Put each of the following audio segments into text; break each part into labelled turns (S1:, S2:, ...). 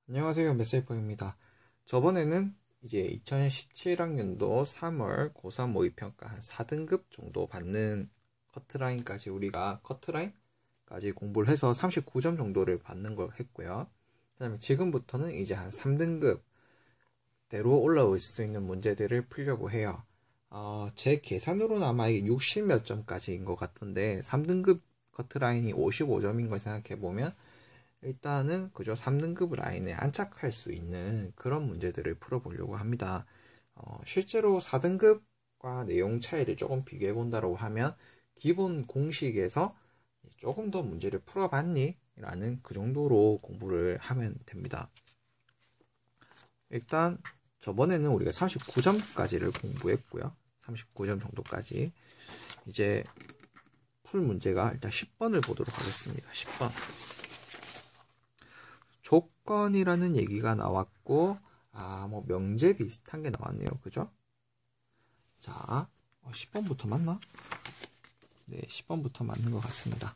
S1: 안녕하세요. 메세이퍼입니다. 저번에는 이제 2017학년도 3월 고3 모의평가 한 4등급 정도 받는 커트라인까지 우리가 커트라인까지 공부를 해서 39점 정도를 받는 걸 했고요. 그 다음에 지금부터는 이제 한 3등급대로 올라올 수 있는 문제들을 풀려고 해요. 제 계산으로는 아마 이게 60몇 점까지인 것 같은데 3등급 커트라인이 55점인 걸 생각해보면 일단은 그저 3등급 라인에 안착할 수 있는 그런 문제들을 풀어보려고 합니다. 실제로 4등급과 내용 차이를 조금 비교해 본다고 하면 기본 공식에서 조금 더 문제를 풀어봤니? 라는 그 정도로 공부를 하면 됩니다. 일단 저번에는 우리가 39점까지를 공부했고요. 39점 정도까지. 이제 풀 문제가 일단 10번을 보도록 하겠습니다. 10번. 조건이라는 얘기가 나왔고, 뭐 명제 비슷한 게 나왔네요. 그죠? 자, 10번부터 맞나? 네, 10번부터 맞는 것 같습니다.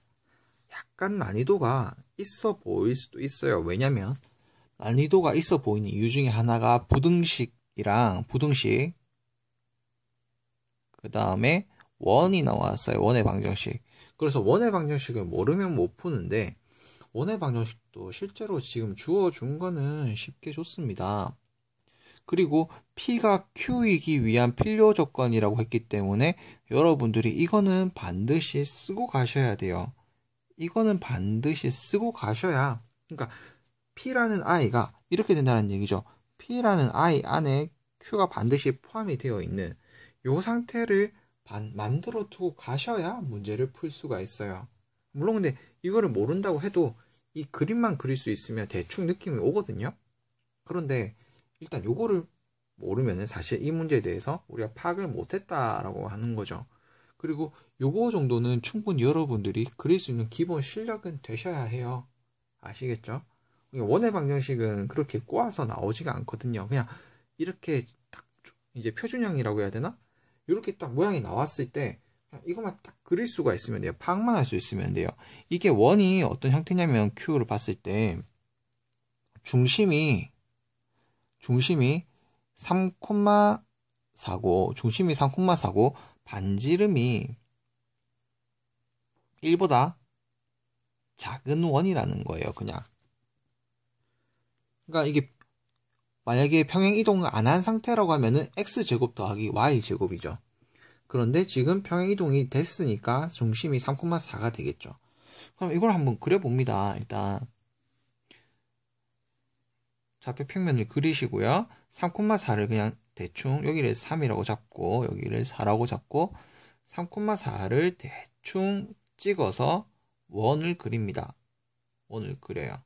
S1: 약간 난이도가 있어 보일 수도 있어요. 왜냐면 난이도가 있어 보이는 이유 중에 하나가 부등식이랑 부등식, 그 다음에 원이 나왔어요. 원의 방정식. 그래서 원의 방정식을 모르면 못 푸는데 원의 방정식도 실제로 지금 주어준 거는 쉽게 줬습니다. 그리고 P가 Q이기 위한 필요 조건이라고 했기 때문에 여러분들이 이거는 반드시 쓰고 가셔야 돼요. 이거는 반드시 쓰고 가셔야, 그러니까 P라는 I가 이렇게 된다는 얘기죠. P라는 I 안에 Q가 반드시 포함이 되어 있는 이 상태를 만들어 두고 가셔야 문제를 풀 수가 있어요. 물론 근데 이거를 모른다고 해도 이 그림만 그릴 수 있으면 대충 느낌이 오거든요. 그런데 일단 요거를 모르면 사실 이 문제에 대해서 우리가 파악을 못했다라고 하는 거죠. 그리고 요거 정도는 충분히 여러분들이 그릴 수 있는 기본 실력은 되셔야 해요. 아시겠죠? 원의 방정식은 그렇게 꼬아서 나오지가 않거든요. 그냥 이렇게 딱 이제 표준형이라고 해야 되나? 이렇게 딱 모양이 나왔을 때 이것만 딱 그릴 수가 있으면 돼요. 파악만 할 수 있으면 돼요. 이게 원이 어떤 형태냐면 Q를 봤을 때 중심이 3,4고 중심이 3,4고 반지름이 1보다 작은 원이라는 거예요. 그냥. 그러니까 이게 만약에 평행 이동을 안 한 상태라고 하면은 x제곱 더하기 y제곱이죠. 그런데 지금 평행 이동이 됐으니까 중심이 3,4가 되겠죠. 그럼 이걸 한번 그려봅니다. 일단 좌표 평면을 그리시고요. 3,4를 그냥 대충 여기를 3이라고 잡고 여기를 4라고 잡고 3,4를 대충 찍어서 원을 그립니다. 원을 그려요.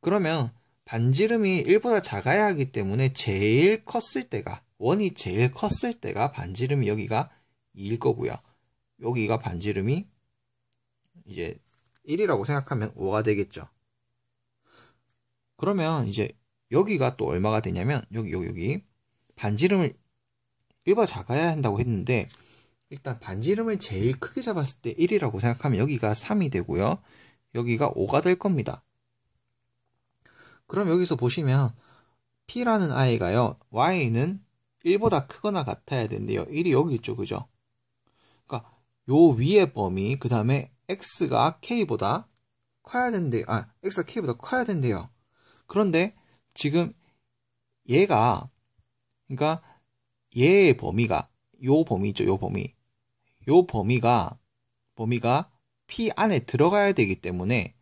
S1: 그러면 반지름이 1보다 작아야 하기 때문에 제일 컸을 때가, 원이 제일 컸을 때가 반지름이 여기가 2일 거고요. 여기가 반지름이 이제 1이라고 생각하면 5가 되겠죠. 그러면 이제 여기가 또 얼마가 되냐면 여기 반지름을 1보다 작아야 한다고 했는데 일단 반지름을 제일 크게 잡았을 때 1이라고 생각하면 여기가 3이 되고요. 여기가 5가 될 겁니다. 그럼 여기서 보시면 P라는 I가요. Y는 1보다 크거나 같아야 된대요. 1이 여기 있죠. 그죠? 그러니까 요 위의 범위 그 다음에 X가 K보다 커야 된대요. X가 K보다 커야 된대요. 그런데 지금 얘가 그러니까 얘의 범위가 요 범위 있죠. 요 범위가 P 안에 들어가야 되기 때문에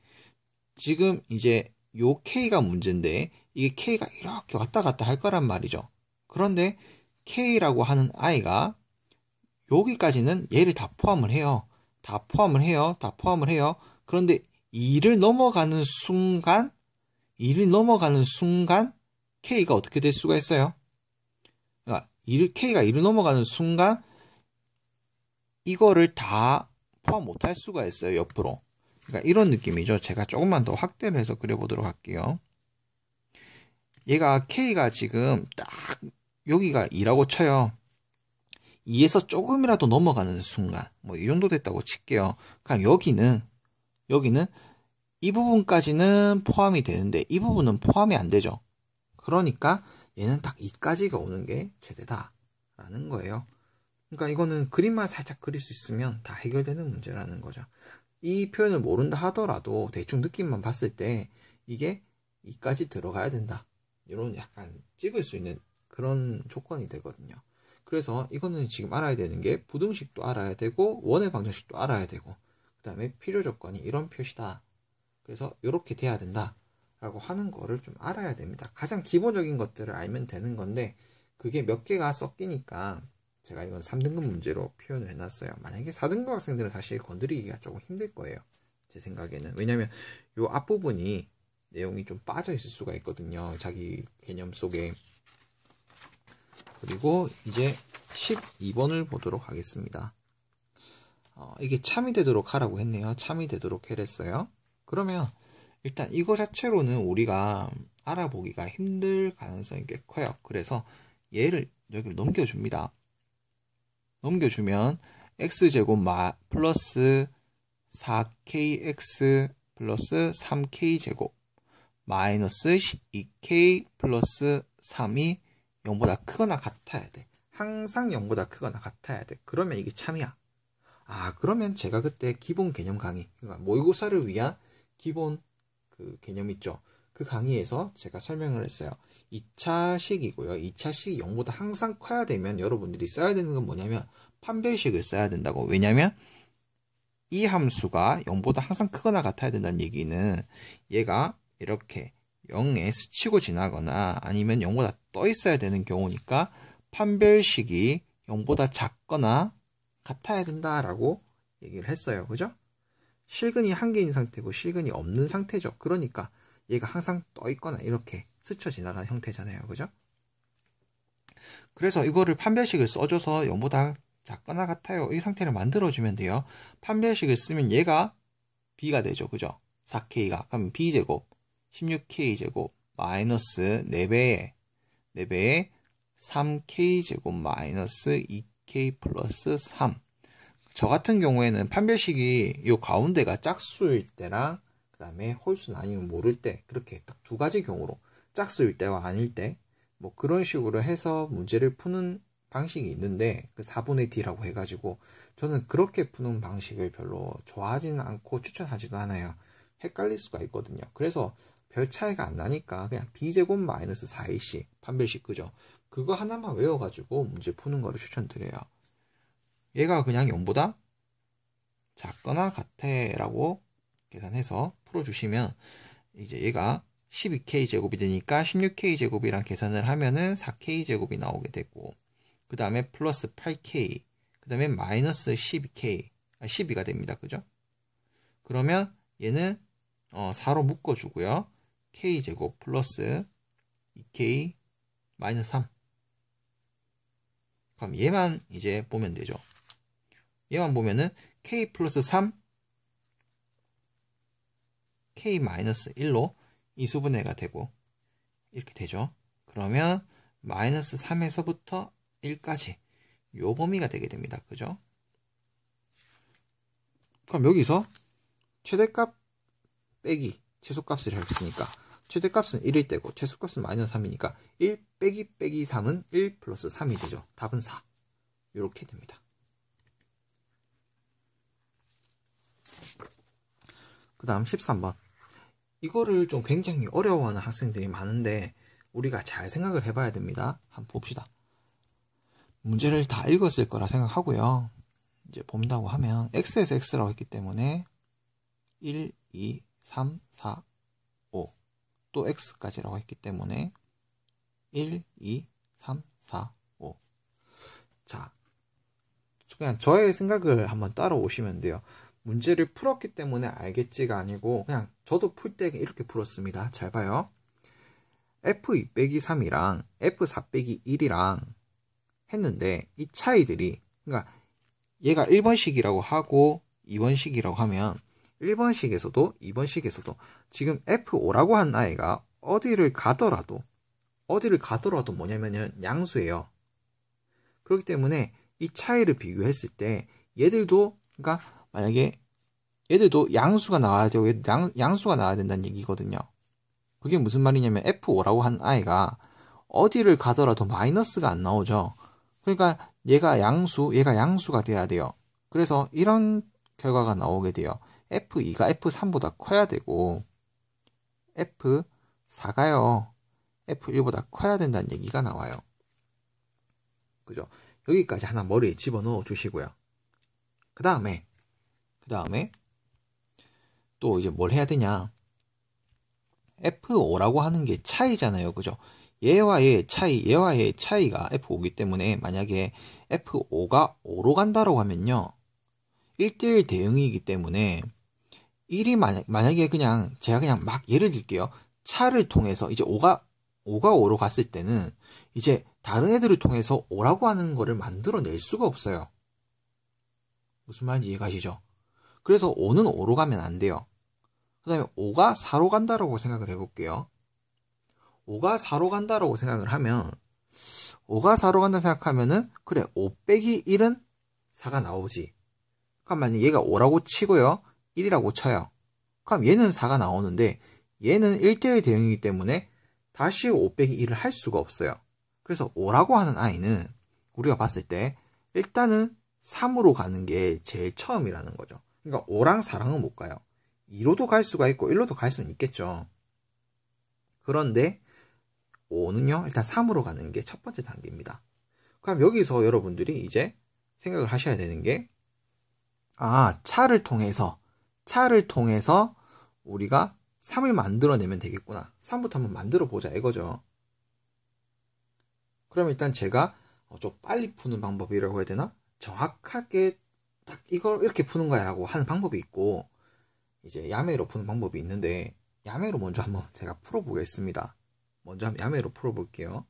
S1: 지금 이제 요 K가 문제인데 이게 K가 이렇게 왔다 갔다 할 거란 말이죠. 그런데 K라고 하는 I가 여기까지는 얘를 다 포함을 해요. 그런데 2를 넘어가는 순간 K가 어떻게 될 수가 있어요? 그러니까 K가 2를 넘어가는 순간 이거를 다 포함 못할 수가 있어요. 옆으로. 그러니까 이런 느낌이죠. 제가 조금만 더 확대를 해서 그려보도록 할게요. 얘가 K가 지금 딱 여기가 2라고 쳐요. 2에서 조금이라도 넘어가는 순간 뭐 이 정도 됐다고 칠게요. 그럼 여기는 이 부분까지는 포함이 되는데 이 부분은 포함이 안 되죠. 그러니까 얘는 딱 2까지가 오는 게 최대다라는 거예요. 그러니까 이거는 그림만 살짝 그릴 수 있으면 다 해결되는 문제라는 거죠. 이 표현을 모른다 하더라도 대충 느낌만 봤을 때 이게 2까지 들어가야 된다. 이런 약간 찍을 수 있는 그런 조건이 되거든요. 그래서 이거는 지금 알아야 되는 게 부등식도 알아야 되고 원의 방정식도 알아야 되고 그 다음에 필요 조건이 이런 표시다. 그래서 이렇게 돼야 된다 라고 하는 거를 좀 알아야 됩니다. 가장 기본적인 것들을 알면 되는 건데 그게 몇 개가 섞이니까 제가 이건 3등급 문제로 표현을 해놨어요. 만약에 4등급 학생들은 사실 건드리기가 조금 힘들 거예요. 제 생각에는. 왜냐면 요 앞부분이 내용이 좀 빠져 있을 수가 있거든요. 자기 개념 속에. 그리고 이제 12번을 보도록 하겠습니다. 이게 참이 되도록 하라고 했네요. 참이 되도록 해랬어요. 그러면 일단 이거 자체로는 우리가 알아보기가 힘들 가능성이 꽤 커요. 그래서 얘를 여기를 넘겨줍니다. 넘겨주면 x제곱 플러스 4kx 플러스 3k제곱 마이너스 12k 플러스 3이 0보다 크거나 같아야 돼. 항상 0보다 크거나 같아야 돼. 그러면 이게 참이야. 그러면 제가 그때 기본 개념 강의, 그러니까 모의고사를 위한 기본 그 개념 있죠. 그 강의에서 제가 설명을 했어요. 2차식이고요. 2차식이 0보다 항상 커야 되면 여러분들이 써야 되는 건 뭐냐면 판별식을 써야 된다고. 왜냐면 이 함수가 0보다 항상 크거나 같아야 된다는 얘기는 얘가 이렇게 0에 스치고 지나거나 아니면 0보다 떠 있어야 되는 경우니까 판별식이 0보다 작거나 같아야 된다라고 얘기를 했어요. 그죠? 실근이 한 개인 상태고 실근이 없는 상태죠. 그러니까 얘가 항상 떠 있거나 이렇게 스쳐 지나가는 형태잖아요. 그죠? 그래서 이거를 판별식을 써줘서 0보다 작거나 같아요. 이 상태를 만들어주면 돼요. 판별식을 쓰면 얘가 b가 되죠. 그죠? 4k가. 그럼 b제곱 16k제곱 마이너스 4배에 3k제곱 마이너스 2k 플러스 3. 저 같은 경우에는 판별식이 요 가운데가 짝수일 때랑 그 다음에 홀수는 아니면 모를 때 그렇게 딱 두 가지 경우로 짝수일 때와 아닐 때 뭐 그런 식으로 해서 문제를 푸는 방식이 있는데 그 4분의 D라고 해가지고 저는 그렇게 푸는 방식을 별로 좋아하지는 않고 추천하지도 않아요. 헷갈릴 수가 있거든요. 그래서 별 차이가 안 나니까 그냥 B제곱 마이너스 4AC 판별식 그죠? 그거 하나만 외워가지고 문제 푸는 거를 추천드려요. 얘가 그냥 0보다 작거나 같아 라고 계산해서 풀어주시면 이제 얘가 12k 제곱이 되니까 16k 제곱이랑 계산을 하면은 4k 제곱이 나오게 되고 그 다음에 플러스 8k 그 다음에 마이너스 12k 12가 됩니다. 그죠? 그러면 얘는 4로 묶어주고요. k 제곱 플러스 2k 마이너스 3 그럼 얘만 이제 보면 되죠. 얘만 보면은 k 플러스 3 k 마이너스 1로 이수분해가 되고 이렇게 되죠. 그러면 마이너스 3에서부터 1까지 요 범위가 되게 됩니다. 그죠? 그럼 여기서 최대값 빼기 최소값을 했으니까 최대값은 1일 때고 최소값은 마이너스 3이니까 1 빼기 3은 1 플러스 3이 되죠. 답은 4. 이렇게 됩니다. 그 다음 13번. 이거를 좀 굉장히 어려워하는 학생들이 많은데 우리가 잘 생각을 해봐야 됩니다. 한번 봅시다. 문제를 다 읽었을 거라 생각하고요. 이제 본다고 하면 x에서 x라고 했기 때문에 1, 2, 3, 4, 5 또 x까지라고 했기 때문에 1, 2, 3, 4, 5 자, 그냥 저의 생각을 한번 따라오시면 돼요. 문제를 풀었기 때문에 알겠지가 아니고 그냥 저도 풀 때 이렇게 풀었습니다. 잘 봐요. F2 빼기 3이랑 F4 빼기 1이랑 했는데 이 차이들이 그러니까 얘가 1번식이라고 하고 2번식이라고 하면 1번식에서도 2번식에서도 지금 F5라고 한 아이가 어디를 가더라도 뭐냐면은 양수예요. 그렇기 때문에 이 차이를 비교했을 때 얘들도 그러니까 만약에 얘들도 양수가 나와야 되고 얘도 양수가 나와야 된다는 얘기거든요. 그게 무슨 말이냐면 F5라고 한 아이가 어디를 가더라도 마이너스가 안 나오죠. 그러니까 얘가 양수가 돼야 돼요. 그래서 이런 결과가 나오게 돼요. F2가 F3보다 커야 되고 F4가요. F1보다 커야 된다는 얘기가 나와요. 그죠? 여기까지 하나 머리에 집어넣어 주시고요. 그 다음에 또 이제 뭘 해야 되냐? F5라고 하는 게 차이잖아요. 그죠? 얘와 얘의 차이가 F5이기 때문에 만약에 F5가 5로 간다라고 하면요. 1대1 대응이기 때문에 1이 만약에 그냥 제가 그냥 막 예를 들게요. 차를 통해서 이제 5가 5로 갔을 때는 이제 다른 애들을 통해서 5라고 하는 거를 만들어낼 수가 없어요. 무슨 말인지 이해가시죠? 그래서 5는 5로 가면 안 돼요. 그 다음에 5가 4로 간다라고 생각을 해볼게요. 5가 4로 간다라고 생각을 하면 5가 4로 간다 생각하면은 그래 5 빼기 1은 4가 나오지. 그럼 만약 얘가 5라고 치고요. 1이라고 쳐요. 그럼 얘는 4가 나오는데 얘는 1대1 대응이기 때문에 다시 5 빼기 1을 할 수가 없어요. 그래서 5라고 하는 아이는 우리가 봤을 때 일단은 3으로 가는 게 제일 처음이라는 거죠. 그러니까 5랑 4랑은 못 가요. 2로도 갈 수가 있고 1로도 갈 수는 있겠죠. 그런데 5는요. 일단 3으로 가는 게 첫 번째 단계입니다. 그럼 여기서 여러분들이 이제 생각을 하셔야 되는 게 차를 통해서 우리가 3을 만들어내면 되겠구나. 3부터 한번 만들어 보자 이거죠. 그럼 일단 제가 좀 빨리 푸는 방법이라고 해야 되나? 정확하게 딱 이걸 이렇게 푸는 거야 라고 하는 방법이 있고 이제 야매로 푸는 방법이 있는데 야매로 먼저 한번 제가 풀어보겠습니다. 먼저 한번 야매로 풀어볼게요.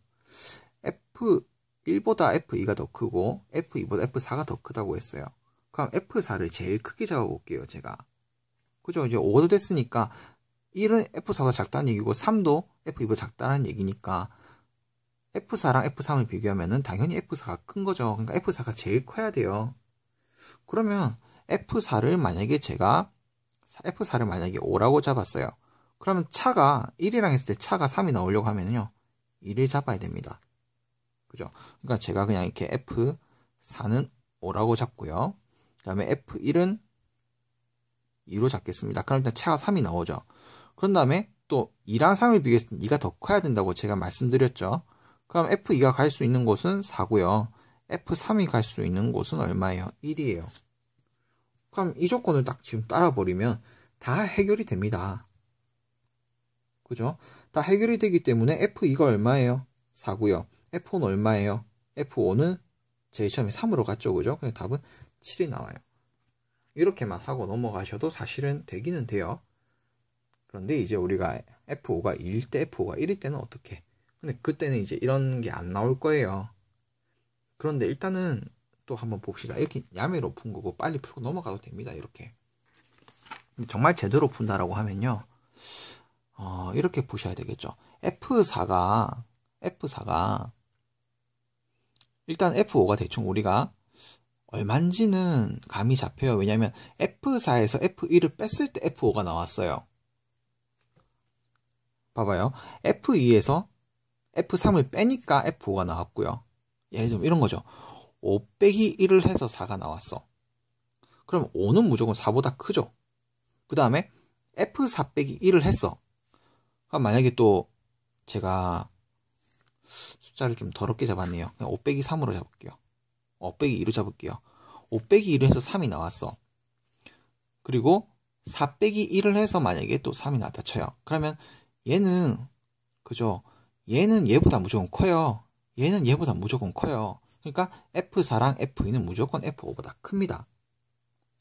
S1: F1보다 F2가 더 크고 F2보다 F4가 더 크다고 했어요. 그럼 F4를 제일 크게 잡아볼게요, 제가. 그죠? 이제 5도 됐으니까 1은 F4보다 작다는 얘기고 3도 F2보다 작다는 얘기니까 F4랑 F3을 비교하면은 당연히 F4가 큰 거죠. 그러니까 F4가 제일 커야 돼요. 그러면 F4를 만약에 5라고 잡았어요. 그러면 차가 1이랑 했을 때 차가 3이 나오려고 하면요. 1을 잡아야 됩니다. 그죠? 그러니까 제가 그냥 이렇게 F4는 5라고 잡고요. 그 다음에 F1은 2로 잡겠습니다. 그럼 일단 차가 3이 나오죠. 그런 다음에 또 2랑 3을 비교했을 때 2가 더 커야 된다고 제가 말씀드렸죠. 그럼 F2가 갈 수 있는 곳은 4고요. F3이 갈 수 있는 곳은 얼마예요? 1이에요. 그럼 이 조건을 딱 지금 따라버리면 다 해결이 됩니다. 그죠? 다 해결이 되기 때문에 F2가 얼마예요? 4고요. F5는 얼마예요? F5는 제일 처음에 3으로 갔죠. 그죠? 그래서 답은 7이 나와요. 이렇게만 하고 넘어가셔도 사실은 되기는 돼요. 그런데 이제 우리가 F5가 2일 때, F5가 1일 때는 어떻게? 근데 그때는 이제 이런 게 안 나올 거예요. 그런데 일단은 또 한번 봅시다. 이렇게 야매로 푼 거고 빨리 풀고 넘어가도 됩니다. 이렇게. 정말 제대로 푼다라고 하면요. 이렇게 푸셔야 되겠죠. F4가 일단 F5가 대충 우리가 얼만지는 감이 잡혀요. 왜냐면 F4에서 F1을 뺐을 때 F5가 나왔어요. 봐봐요. F2에서 F3을 빼니까 F5가 나왔고요. 예를 들면 이런 거죠. 5 빼기 1을 해서 4가 나왔어. 그럼 5는 무조건 4보다 크죠. 그 다음에 F4 빼기 1을 했어. 그럼 만약에 또 제가 숫자를 좀 더럽게 잡았네요. 그냥 5 빼기 3으로 잡을게요. 5 빼기 2로 잡을게요. 5 빼기 2를 해서 3이 나왔어. 그리고 4 빼기 1을 해서 만약에 또 3이 나왔다 쳐요. 그러면 얘는 그죠? 얘는 얘보다 무조건 커요. 얘는 얘보다 무조건 커요. 그러니까 F4랑 F2는 무조건 F5보다 큽니다.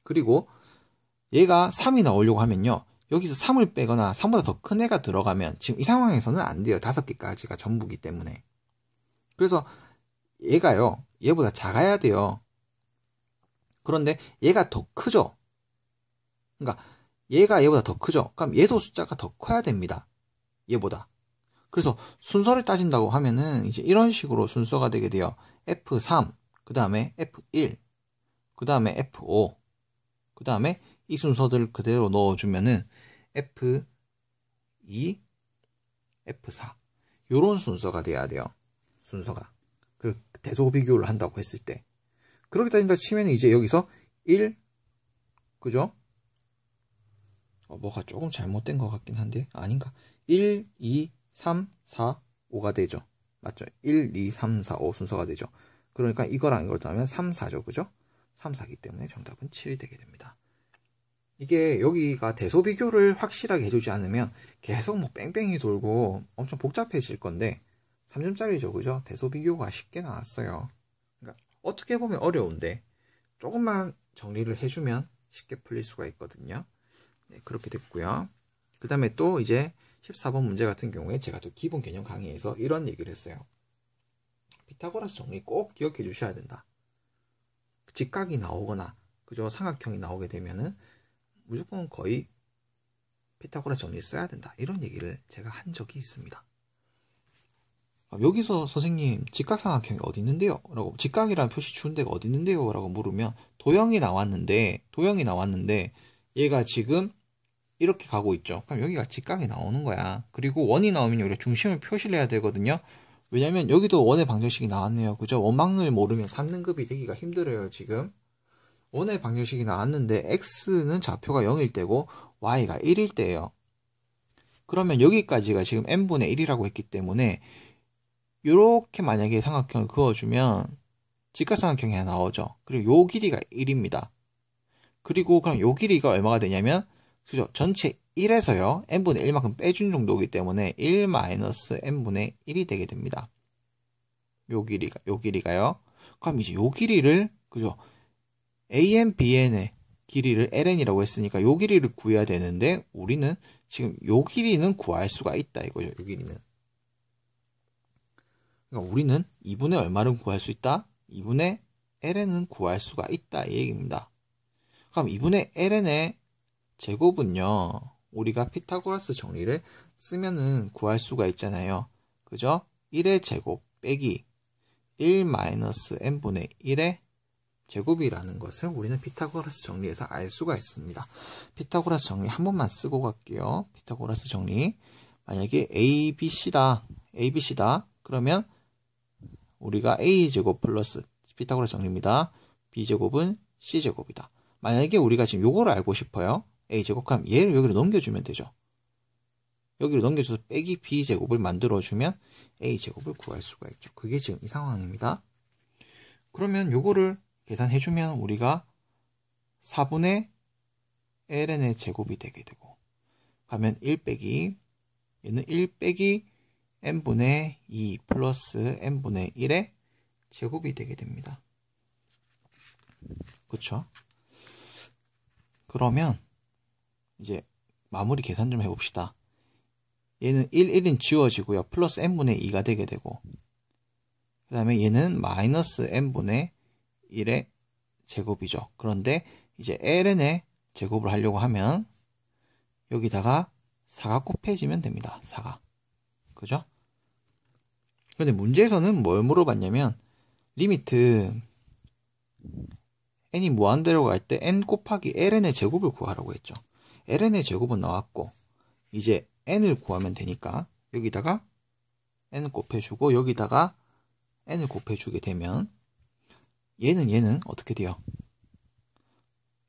S1: 그리고 얘가 3이 나오려고 하면요. 여기서 3을 빼거나 3보다 더 큰 애가 들어가면 지금 이 상황에서는 안 돼요. 5개까지가 전부기 때문에. 그래서 얘가요. 얘보다 작아야 돼요. 그런데 얘가 더 크죠. 그러니까 얘가 얘보다 더 크죠. 그럼 얘도 숫자가 더 커야 됩니다. 얘보다. 그래서 순서를 따진다고 하면은 이제 이런 식으로 순서가 되게 돼요. F3, 그 다음에 F1, 그 다음에 F5, 그 다음에 이 순서들 그대로 넣어주면은 F2, F4 요런 순서가 돼야 돼요. 순서가. 그 대소 비교를 한다고 했을 때. 그렇게 따진다 치면 이제 여기서 1, 그죠? 뭐가 조금 잘못된 것 같긴 한데, 아닌가? 1, 2, 3, 4, 5가 되죠. 맞죠? 1, 2, 3, 4, 5 순서가 되죠. 그러니까 이거랑 이걸 더하면 3, 4죠. 그죠? 3, 4기 때문에 정답은 7이 되게 됩니다. 이게 여기가 대소비교를 확실하게 해주지 않으면 계속 뭐 뺑뺑이 돌고 엄청 복잡해질 건데 3점짜리죠. 그죠? 대소비교가 쉽게 나왔어요. 그러니까 어떻게 보면 어려운데 조금만 정리를 해주면 쉽게 풀릴 수가 있거든요. 네, 그렇게 됐고요. 그 다음에 또 이제 14번 문제 같은 경우에 제가 또 기본 개념 강의에서 이런 얘기를 했어요. 피타고라스 정리 꼭 기억해 주셔야 된다. 직각이 나오거나 그죠? 삼각형이 나오게 되면은 무조건 거의 피타고라스 정리를 써야 된다. 이런 얘기를 제가 한 적이 있습니다. 여기서 선생님 직각삼각형이 어디 있는데요? 라고 직각이라는 표시 준 데가 어디 있는데요? 라고 물으면 도형이 나왔는데 얘가 지금 이렇게 가고 있죠. 그럼 여기가 직각이 나오는 거야. 그리고 원이 나오면 우리가 중심을 표시를 해야 되거든요. 왜냐면 여기도 원의 방정식이 나왔네요. 그죠? 원방을 모르면 3등급이 되기가 힘들어요. 지금 원의 방정식이 나왔는데 x는 좌표가 0일 때고 y가 1일 때예요. 그러면 여기까지가 지금 n분의 1이라고 했기 때문에 이렇게 만약에 삼각형을 그어주면 직각삼각형이 하나 나오죠. 그리고 요 길이가 1입니다. 그리고 그럼 요 길이가 얼마가 되냐면 그죠? 전체 1에서요. n분의 1만큼 빼준 정도이기 때문에 1-n분의 1이 되게 됩니다. 요 길이가요. 그럼 이제 요 길이를 그죠? AN, BN의 길이를 LN이라고 했으니까 요 길이를 구해야 되는데 우리는 지금 요 길이는 구할 수가 있다 이거죠. 요 길이는. 그러니까 우리는 2분의 얼마를 구할 수 있다? 2분의 LN은 구할 수가 있다 이 얘기입니다. 그럼 2분의 LN의 제곱은요. 우리가 피타고라스 정리를 쓰면은 구할 수가 있잖아요. 그죠? 1의 제곱 빼기 1-n분의 1의 제곱이라는 것을 우리는 피타고라스 정리에서 알 수가 있습니다. 피타고라스 정리 한 번만 쓰고 갈게요. 피타고라스 정리. 만약에 ABC다. 그러면 우리가 A제곱 플러스 피타고라스 정리입니다. B제곱은 C제곱이다. 만약에 우리가 지금 요거를 알고 싶어요. A제곱 그럼 얘를 여기로 넘겨주면 되죠. 여기로 넘겨줘서 빼기 B제곱을 만들어주면 A제곱을 구할 수가 있죠. 그게 지금 이 상황입니다. 그러면 요거를 계산해주면 우리가 4분의 ln의 제곱이 되게 되고 가면 1 빼기 얘는 1 빼기 n분의 2 플러스 n분의 1의 제곱이 되게 됩니다. 그쵸? 그러면 이제 마무리 계산 좀 해봅시다. 얘는 1은 지워지고요. 플러스 n분의 2가 되게 되고 그 다음에 얘는 마이너스 n분의 1의 제곱이죠. 그런데 이제 ln의 제곱을 하려고 하면 여기다가 4가 곱해지면 됩니다. 4가. 그죠? 그런데 문제에서는 뭘 물어봤냐면 리미트 n이 무한대로 갈 때 n 곱하기 ln의 제곱을 구하라고 했죠. ln의 제곱은 나왔고 이제 n을 구하면 되니까 여기다가 n 곱해주고 여기다가 n을 곱해주게 되면 얘는 어떻게 돼요?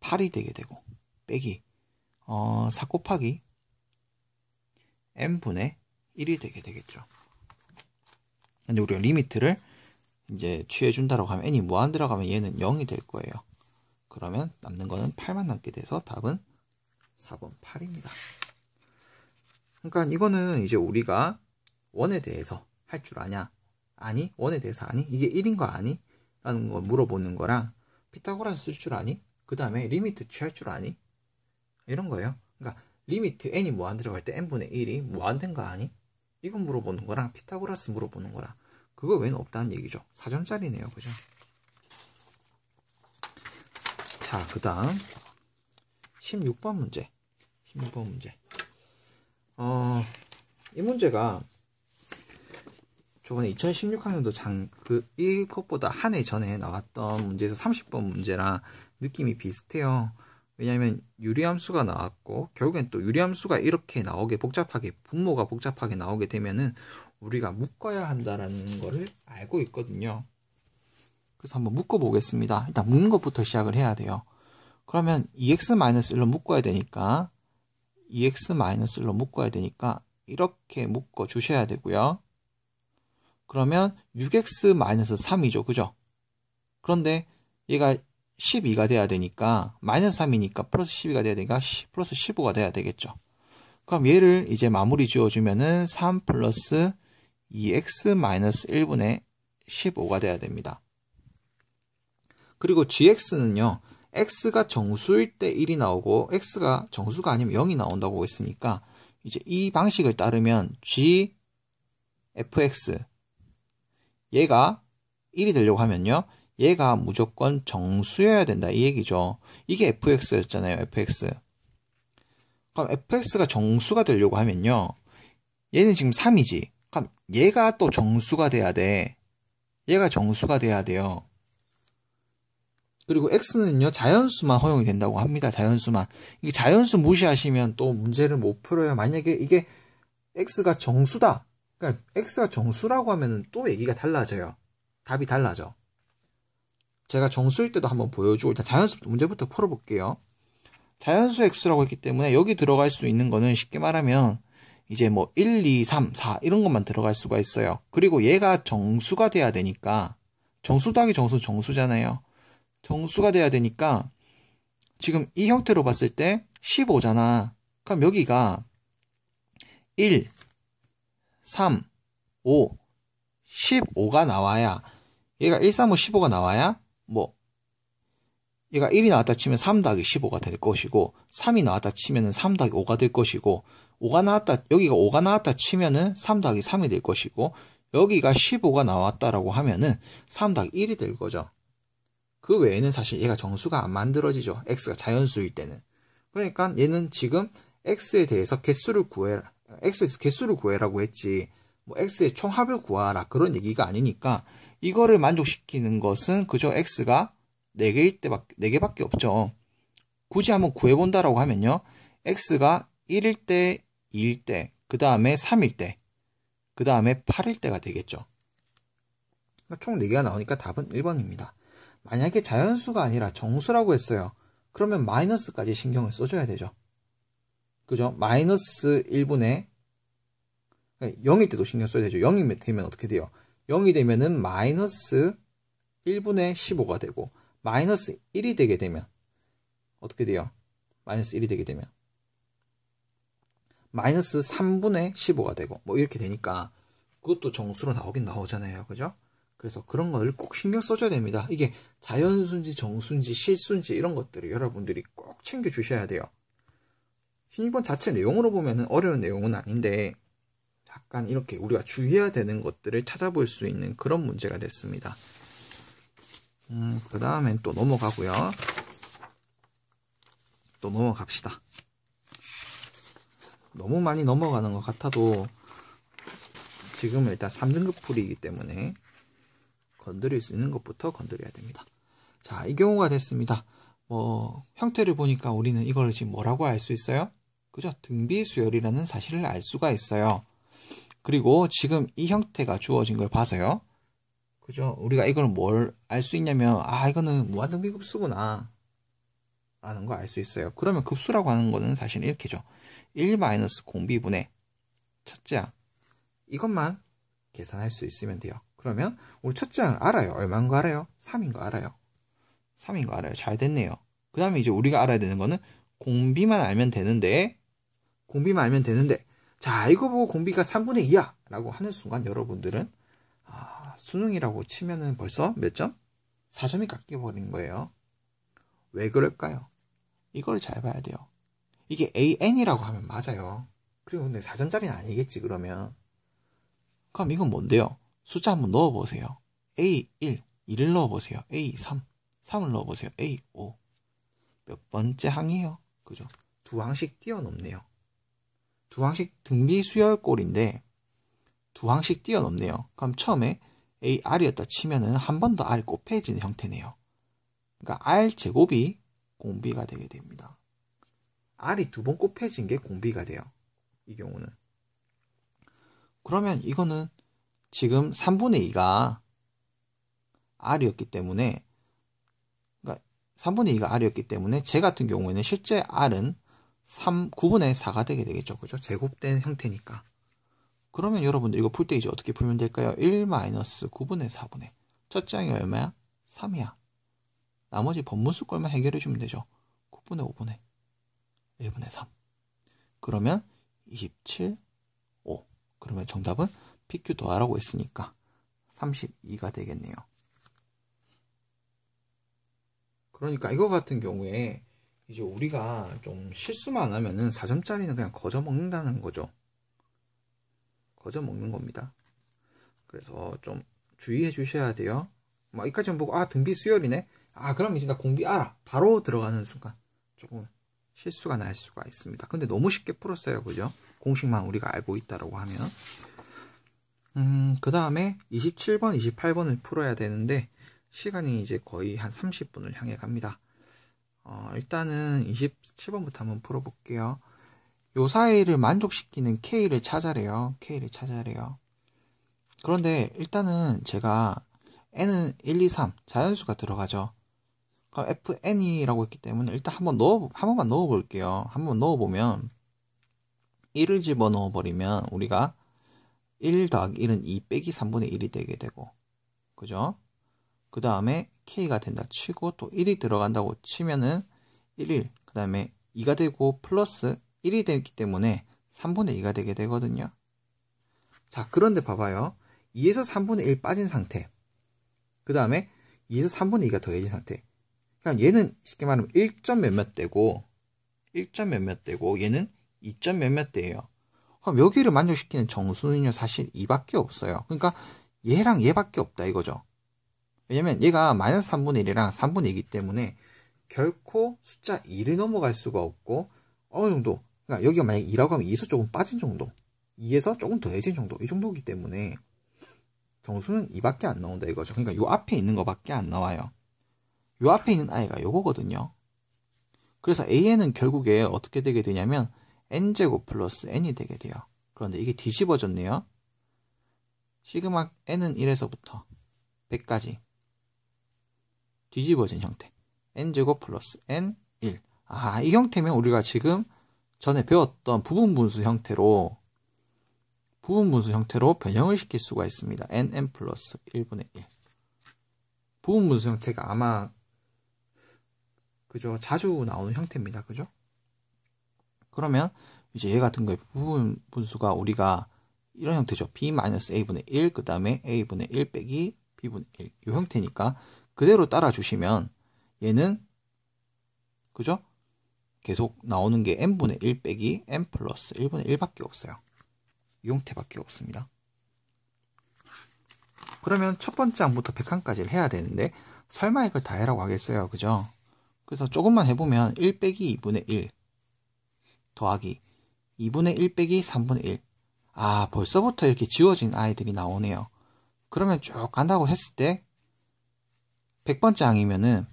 S1: 8이 되게 되고 빼기 4 곱하기 n분의 1이 되게 되겠죠. 근데 우리가 리미트를 이제 취해준다라고 하면 n이 무한대로 가면 얘는 0이 될 거예요. 그러면 남는 거는 8만 남게 돼서 답은 4번 8입니다. 그러니까 이거는 이제 우리가 원에 대해서 할 줄 아냐? 아니? 원에 대해서 아니? 이게 1인 거 아니? 라는 걸 물어보는 거랑 피타고라스 쓸 줄 아니? 그 다음에 리미트 취할 줄 아니? 이런 거예요. 그러니까 리미트 n이 무한대로 갈 때 n분의 1이 무한된 거 아니? 이건 물어보는 거랑 피타고라스 물어보는 거랑 그거 외에는 없다는 얘기죠. 4점짜리네요. 그죠? 자, 그 다음 16번 문제. 이 문제가 저번에 2016학년도 이것보다 한 해 전에 나왔던 문제에서 30번 문제랑 느낌이 비슷해요. 왜냐하면 유리함수가 나왔고 결국엔 또 유리함수가 이렇게 나오게 복잡하게 분모가 복잡하게 나오게 되면은 우리가 묶어야 한다라는 거를 알고 있거든요. 그래서 한번 묶어 보겠습니다. 일단 묶는 것부터 시작을 해야 돼요. 그러면 2x-1로 묶어야 되니까 2x-1로 묶어야 되니까 이렇게 묶어 주셔야 되고요. 그러면 6x-3이죠. 그죠? 그런데 얘가 12가 돼야 되니까 마이너스 3이니까 플러스 12가 돼야 되니까 플러스 15가 돼야 되겠죠. 그럼 얘를 이제 마무리 지어주면은 3 플러스 2x-1분의 15가 돼야 됩니다. 그리고 gx는요. x가 정수일 때 1이 나오고 x가 정수가 아니면 0이 나온다고 했으니까 이제 이 방식을 따르면 g fx 얘가 1이 되려고 하면요. 얘가 무조건 정수여야 된다 이 얘기죠. 이게 fx였잖아요. fx. 그럼 fx가 정수가 되려고 하면요. 얘는 지금 3이지. 그럼 얘가 또 정수가 돼야 돼. 얘가 정수가 돼야 돼요. 그리고 x는요. 자연수만 허용이 된다고 합니다. 자연수만. 이게 자연수 무시하시면 또 문제를 못 풀어요. 만약에 이게 x가 정수다. 그러니까 x가 정수라고 하면 또 얘기가 달라져요. 답이 달라져. 제가 정수일 때도 한번 보여주고 일단 자연수 문제부터 풀어볼게요. 자연수 x라고 했기 때문에 여기 들어갈 수 있는 거는 쉽게 말하면 이제 뭐 1, 2, 3, 4 이런 것만 들어갈 수가 있어요. 그리고 얘가 정수가 돼야 되니까 정수 더하기 정수 정수잖아요. 정수가 돼야 되니까 지금 이 형태로 봤을 때 15잖아. 그럼 여기가 1, 3, 5, 15가 나와야 얘가 1, 3, 5, 15가 나와야 뭐 얘가 1이 나왔다 치면 3 더하기 15가 될 것이고 3이 나왔다 치면은 3 더하기 5가 될 것이고 5가 나왔다 여기가 5가 나왔다 치면은 3 더하기 3이 될 것이고 여기가 15가 나왔다라고 하면은 3 더하기 1이 될 거죠. 그 외에는 사실 얘가 정수가 안 만들어지죠. x가 자연수일 때는. 그러니까 얘는 지금 x에 대해서 개수를 구해라. x에서 개수를 구해라고 했지. 뭐 x의 총합을 구하라 그런 얘기가 아니니까 이거를 만족시키는 것은 그저 x가 4개밖에 없죠. 굳이 한번 구해본다라고 하면요. x가 1일 때, 2일 때, 그 다음에 3일 때, 그 다음에 8일 때가 되겠죠. 총 4개가 나오니까 답은 1번입니다. 만약에 자연수가 아니라 정수라고 했어요. 그러면 마이너스까지 신경을 써줘야 되죠. 그죠? 마이너스 1분의 0일 때도 신경 써야 되죠. 0이 되면 어떻게 돼요? 0이 되면은 마이너스 1분의 15가 되고 마이너스 1이 되게 되면 어떻게 돼요? 마이너스 1이 되게 되면 마이너스 3분의 15가 되고 뭐 이렇게 되니까 그것도 정수로 나오긴 나오잖아요. 그죠? 그래서 그런 걸 꼭 신경 써줘야 됩니다. 이게 자연수인지 정수인지 실수인지 이런 것들을 여러분들이 꼭 챙겨 주셔야 돼요. 신입원 자체 내용으로 보면은 어려운 내용은 아닌데 약간 이렇게 우리가 주의해야 되는 것들을 찾아볼 수 있는 그런 문제가 됐습니다. 그 다음엔 또 넘어가고요. 또 넘어갑시다. 너무 많이 넘어가는 것 같아도 지금은 일단 3등급 풀이이기 때문에 건드릴 수 있는 것부터 건드려야 됩니다. 자, 이 경우가 됐습니다. 뭐 형태를 보니까 우리는 이걸 지금 뭐라고 알 수 있어요? 그죠? 등비수열이라는 사실을 알 수가 있어요. 그리고 지금 이 형태가 주어진 걸 봐서요. 그죠? 우리가 이걸 뭘 알 수 있냐면 이거는 무한등비급수구나 라는 거 알 수 있어요. 그러면 급수라고 하는 거는 사실 이렇게죠. 1-공비분의 첫째 항 이것만 계산할 수 있으면 돼요. 그러면 우리 첫째 항을 알아요. 얼마인 거 알아요? 3인 거 알아요. 3인 거 알아요. 잘 됐네요. 그 다음에 이제 우리가 알아야 되는 거는 공비만 알면 되는데 자, 이거 보고 공비가 3분의 2야 라고 하는 순간 여러분들은 수능이라고 치면은 벌써 몇 점? 4점이 깎여버린 거예요. 왜 그럴까요? 이걸 잘 봐야 돼요. 이게 AN이라고 하면 맞아요. 그리고 근데 4점짜리는 아니겠지 그러면. 그럼 이건 뭔데요? 숫자 한번 넣어보세요. A1, 2를 넣어보세요. A3, 3을 넣어보세요. A5. 몇 번째 항이에요? 그죠? 두 항씩 뛰어넘네요. 두 항씩 등비수열꼴인데 두 항씩 뛰어넘네요. 그럼 처음에 AR이었다 치면은 한 번 더 R이 곱해지는 형태네요. 그러니까 R 제곱이 공비가 되게 됩니다. R이 2번 곱해진 게 공비가 돼요. 이 경우는. 그러면 이거는 지금 3분의 2가 R이었기 때문에, 그러니까 3분의 2가 R이었기 때문에 제 같은 경우에는 실제 R은 9분의 4가 되게 되겠죠. 그죠? 제곱된 형태니까. 그러면 여러분들 이거 풀 때 이제 어떻게 풀면 될까요? 1-9분의 4분의. 첫째 항이 얼마야? 3이야. 나머지 번분수 꼴만 해결해 주면 되죠. 9분의 5분의 1분의 3. 그러면 27, 5. 그러면 정답은 PQ 더하라고 했으니까 32가 되겠네요. 그러니까 이거 같은 경우에 이제 우리가 좀 실수만 안 하면은 4점짜리는 그냥 거저 먹는다는 거죠. 거저 먹는 겁니다. 그래서 좀 주의해 주셔야 돼요. 막 이까지만 보고 등비 수열이네. 그럼 이제 나 공비 알아. 바로 들어가는 순간 조금 실수가 날 수가 있습니다. 근데 너무 쉽게 풀었어요. 그죠? 공식만 우리가 알고 있다라고 하면. 그 다음에 27번, 28번을 풀어야 되는데 시간이 이제 거의 한 30분을 향해 갑니다. 일단은 27번부터 한번 풀어볼게요. 요 사이를 만족시키는 K를 찾아래요. K를 찾아래요. 그런데 일단은 제가 N은 1, 2, 3 자연수가 들어가죠. 그럼 FN이라고 했기 때문에 일단 한 번만 넣어볼게요. 한번 넣어보면 1을 집어넣어버리면 우리가 1 더하기 1은 2 빼기 3분의 1이 되게 되고, 그죠? 그 다음에 K가 된다 치고 또 1이 들어간다고 치면은 1, 그 다음에 2가 되고 플러스 1이 되기 때문에 3분의 2가 되게 되거든요. 자, 그런데 봐봐요. 2에서 3분의 1 빠진 상태. 그 다음에 2에서 3분의 2가 더해진 상태. 그러니까 얘는 쉽게 말하면 1점 몇몇 대고 1점 몇몇 대고 얘는 2점 몇몇 대예요. 그럼 여기를 만족시키는 정수는요 사실 2밖에 없어요. 그러니까 얘랑 얘밖에 없다 이거죠. 왜냐면 얘가 마이너스 3분의 1이랑 3분의 2이기 때문에 결코 숫자 2를 넘어갈 수가 없고 어느 정도, 그러니까 여기가 만약 2라고 하면 2에서 조금 빠진 정도, 2에서 조금 더해진 정도, 이 정도이기 때문에 정수는 2밖에 안 나온다 이거죠. 그러니까 요 앞에 있는 거밖에 안 나와요. 요 앞에 있는 i가 요거거든요. 그래서 an은 결국에 어떻게 되게 되냐면 n제곱 플러스 n이 되게 돼요. 그런데 이게 뒤집어졌네요. 시그마 n은 1에서부터 100까지 뒤집어진 형태. n제곱 플러스 n 1. 이 형태면 우리가 지금 전에 배웠던 부분분수 형태로 변형을 시킬 수가 있습니다. nn 플러스 1분의 1. 부분분수 형태가 아마 그죠? 자주 나오는 형태입니다. 그죠? 그러면 이제 얘 같은 거에 부분분수가 우리가 이런 형태죠. b-a분의 1, 그 다음에 a분의 1 빼기 b분의 1. 이 형태니까 그대로 따라주시면 얘는 그죠? 계속 나오는 게 n분의 1 빼기 n 플러스 1분의 1밖에 없어요. 이 형태밖에 없습니다. 그러면 첫 번째 항부터 100항까지를 해야 되는데 설마 이걸 다 해라고 하겠어요. 그죠? 그래서 조금만 해보면 1 빼기 2분의 1 더하기 2분의 1 빼기 3분의 1. 벌써부터 이렇게 지워진 아이들이 나오네요. 그러면 쭉 간다고 했을 때 100번째 항이면은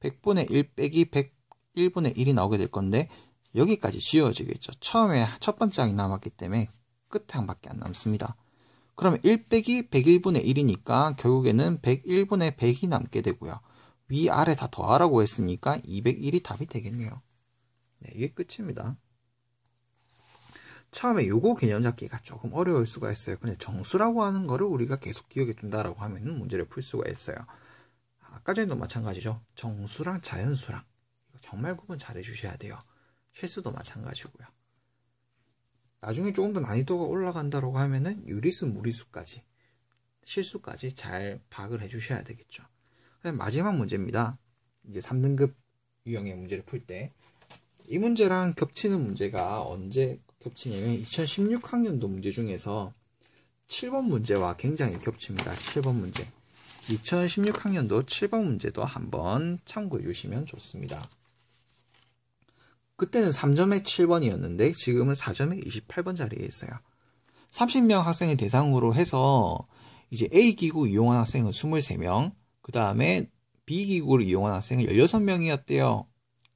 S1: 100분의 1 빼기 100분의 1이 나오게 될 건데 여기까지 지워지겠죠. 처음에 첫 번째 항이 남았기 때문에 끝에 항밖에 안 남습니다. 그러면 1 빼기 101분의 1이니까 결국에는 101분의 100이 남게 되고요. 위아래 다 더하라고 했으니까 201이 답이 되겠네요. 네, 이게 끝입니다. 처음에 요거 개념 잡기가 조금 어려울 수가 있어요. 근데 정수라고 하는 거를 우리가 계속 기억해 둔다라고 하면 문제를 풀 수가 있어요. 아까 전에도 마찬가지죠. 정수랑 자연수랑 정말 구분 잘 해주셔야 돼요. 실수도 마찬가지고요. 나중에 조금 더 난이도가 올라간다고 하면은 유리수, 무리수까지 실수까지 잘 파악을 해주셔야 되겠죠. 그다음 마지막 문제입니다. 이제 3등급 유형의 문제를 풀 때 이 문제랑 겹치는 문제가 언제 겹치냐면 2016학년도 문제 중에서 7번 문제와 굉장히 겹칩니다. 7번 문제. 2016학년도 7번 문제도 한번 참고해 주시면 좋습니다. 그때는 3점에 7번이었는데 지금은 4점에 28번 자리에 있어요. 30명 학생을 대상으로 해서 이제 A기구 이용한 학생은 23명, 그 다음에 B기구를 이용한 학생은 16명이었대요.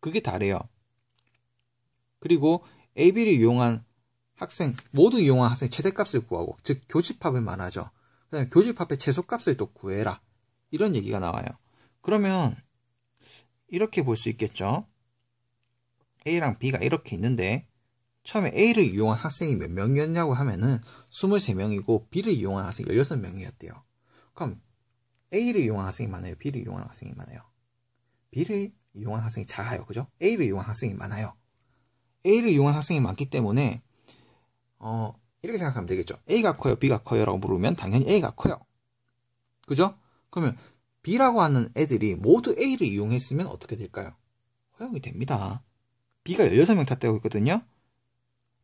S1: 그게 다래요. 그리고 AB를 이용한 학생, 모두 이용한 학생 최대값을 구하고, 즉 교집합을 말하죠. 그 다음에 교집합의 최소값을 또 구해라. 이런 얘기가 나와요. 그러면 이렇게 볼 수 있겠죠. A랑 B가 이렇게 있는데 처음에 A를 이용한 학생이 몇 명이었냐고 하면은 23명이고 B를 이용한 학생이 16명이었대요. 그럼 A를 이용한 학생이 많아요? B를 이용한 학생이 많아요? B를 이용한 학생이 작아요. 그죠? A를 이용한 학생이 많아요. A를 이용한 학생이 많기 때문에 이렇게 생각하면 되겠죠. A가 커요? B가 커요? 라고 물으면 당연히 A가 커요. 그죠? 그러면 B라고 하는 애들이 모두 A를 이용했으면 어떻게 될까요? 허용이 됩니다. B가 16명 탔다고 했거든요.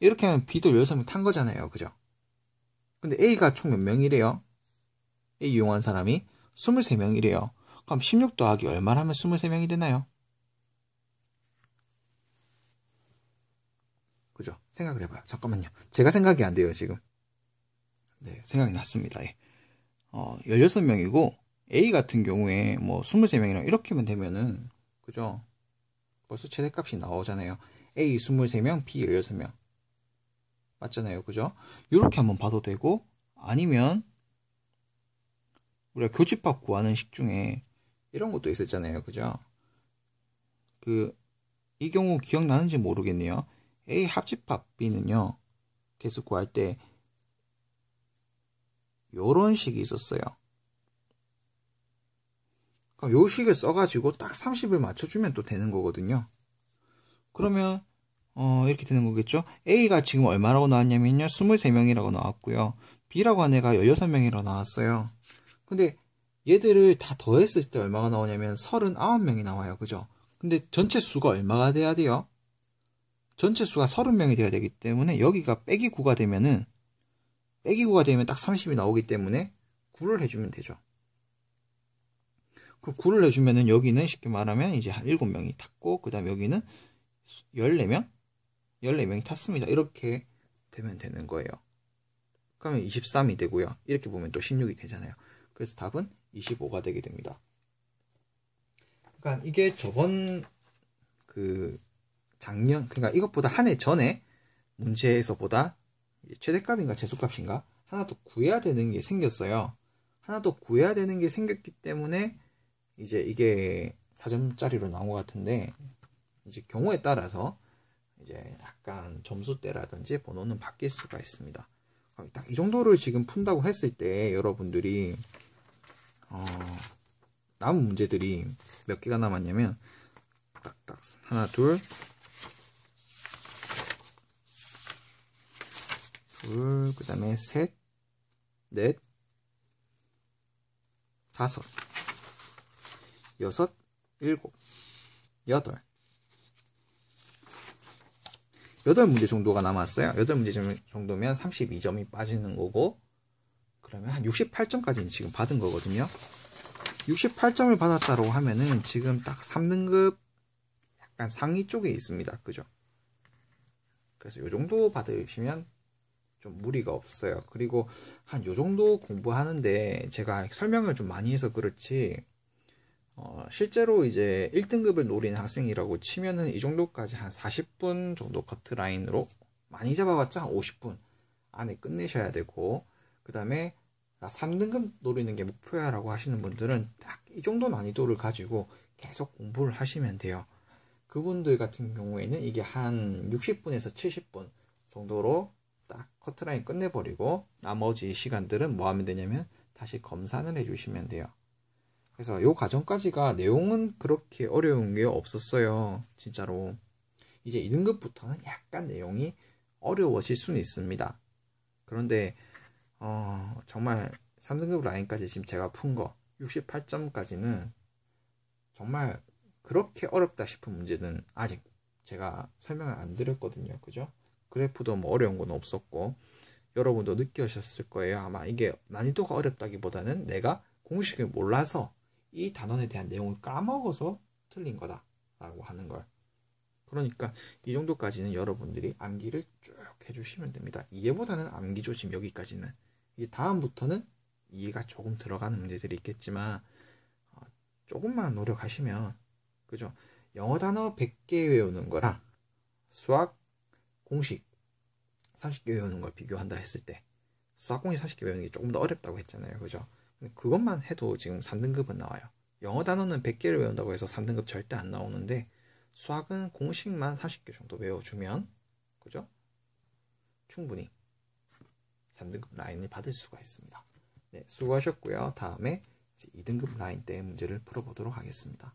S1: 이렇게 하면 B도 16명 탄 거잖아요. 그죠? 근데 A가 총 몇 명이래요? A 이용한 사람이 23명이래요. 그럼 16 더하기 얼마를 하면 23명이 되나요? 그죠? 생각을 해봐요. 잠깐만요. 제가 생각이 안 돼요, 지금. 네, 생각이 났습니다. 예. 16명이고, A 같은 경우에 뭐 23명이랑 이렇게만 되면은, 그죠? 벌써 최대값이 나오잖아요. A 23명, B 16명. 맞잖아요. 그죠? 이렇게 한번 봐도 되고, 아니면, 우리가 교집합 구하는 식 중에 이런 것도 있었잖아요. 그죠? 이 경우 기억나는지 모르겠네요. A 합집합 B는요, 계속 구할 때, 요런 식이 있었어요. 그럼 요 식을 써가지고 딱 30을 맞춰주면 또 되는 거거든요. 그러면, 이렇게 되는 거겠죠? A가 지금 얼마라고 나왔냐면요, 23명이라고 나왔고요. B라고 한 애가 16명이라고 나왔어요. 근데 얘들을 다 더했을 때 얼마가 나오냐면 39명이 나와요. 그죠? 근데 전체 수가 얼마가 돼야 돼요? 전체 수가 30명이 돼야 되기 때문에 여기가 빼기 9가 되면은 빼기 9가 되면 딱 30이 나오기 때문에 9를 해주면 되죠. 그 9를 해주면은 여기는 쉽게 말하면 이제 한 7명이 탔고 그 다음에 여기는 14명? 14명이 탔습니다. 이렇게 되면 되는 거예요. 그러면 23이 되고요. 이렇게 보면 또 16이 되잖아요. 그래서 답은 25가 되게 됩니다. 그러니까 이게 저번 작년, 그러니까 이것보다 한 해 전에 문제에서보다 최대값인가 최소값인가 하나 더 구해야 되는 게 생겼어요. 하나 더 구해야 되는 게 생겼기 때문에 이제 이게 4점짜리로 나온 것 같은데 이제 경우에 따라서 이제 약간 점수대라든지 번호는 바뀔 수가 있습니다. 딱 이 정도를 지금 푼다고 했을 때 여러분들이 남은 문제들이 몇 개가 남았냐면 딱딱 하나 둘 그 다음에 셋 넷 다섯 여섯 일곱 여덟 8문제 정도가 남았어요. 8문제 정도면 32점이 빠지는 거고 그러면 한 68점까지는 지금 받은 거거든요. 68점을 받았다고 하면은 지금 딱 3등급 약간 상위 쪽에 있습니다. 그죠? 그래서 요 정도 받으시면 좀 무리가 없어요. 그리고 한 요 정도 공부하는데 제가 설명을 좀 많이 해서 그렇지 실제로 이제 1등급을 노리는 학생이라고 치면은 이 정도까지 한 40분 정도 커트라인으로 많이 잡아봤자 한 50분 안에 끝내셔야 되고 그 다음에 3등급 노리는 게 목표야 라고 하시는 분들은 딱 이 정도 난이도를 가지고 계속 공부를 하시면 돼요. 그분들 같은 경우에는 이게 한 60분에서 70분 정도로 딱 커트라인 끝내버리고 나머지 시간들은 뭐 하면 되냐면 다시 검사를 해주시면 돼요. 그래서 요 과정까지가 내용은 그렇게 어려운 게 없었어요. 진짜로. 이제 2등급부터는 약간 내용이 어려워질 수는 있습니다. 그런데 정말 3등급 라인까지 지금 제가 푼 거 68점까지는 정말 그렇게 어렵다 싶은 문제는 아직 제가 설명을 안 드렸거든요. 그죠? 그래프도 뭐 어려운 건 없었고 여러분도 느끼셨을 거예요. 아마 이게 난이도가 어렵다기보다는 내가 공식을 몰라서 이 단원에 대한 내용을 까먹어서 틀린 거다 라고 하는 걸. 그러니까 이 정도까지는 여러분들이 암기를 쭉 해주시면 됩니다. 이해보다는 암기죠. 지금 여기까지는. 이제 다음부터는 이해가 조금 들어가는 문제들이 있겠지만 조금만 노력하시면 그죠? 영어 단어 100개 외우는 거랑 수학 공식 30개 외우는 걸 비교한다 했을 때 수학 공식 30개 외우는 게 조금 더 어렵다고 했잖아요. 그죠? 그것만 해도 지금 3등급은 나와요. 영어 단어는 100개를 외운다고 해서 3등급 절대 안 나오는데 수학은 공식만 30개 정도 외워주면 그죠? 충분히 3등급 라인을 받을 수가 있습니다. 네, 수고하셨고요. 다음에 2등급 라인 때 문제를 풀어보도록 하겠습니다.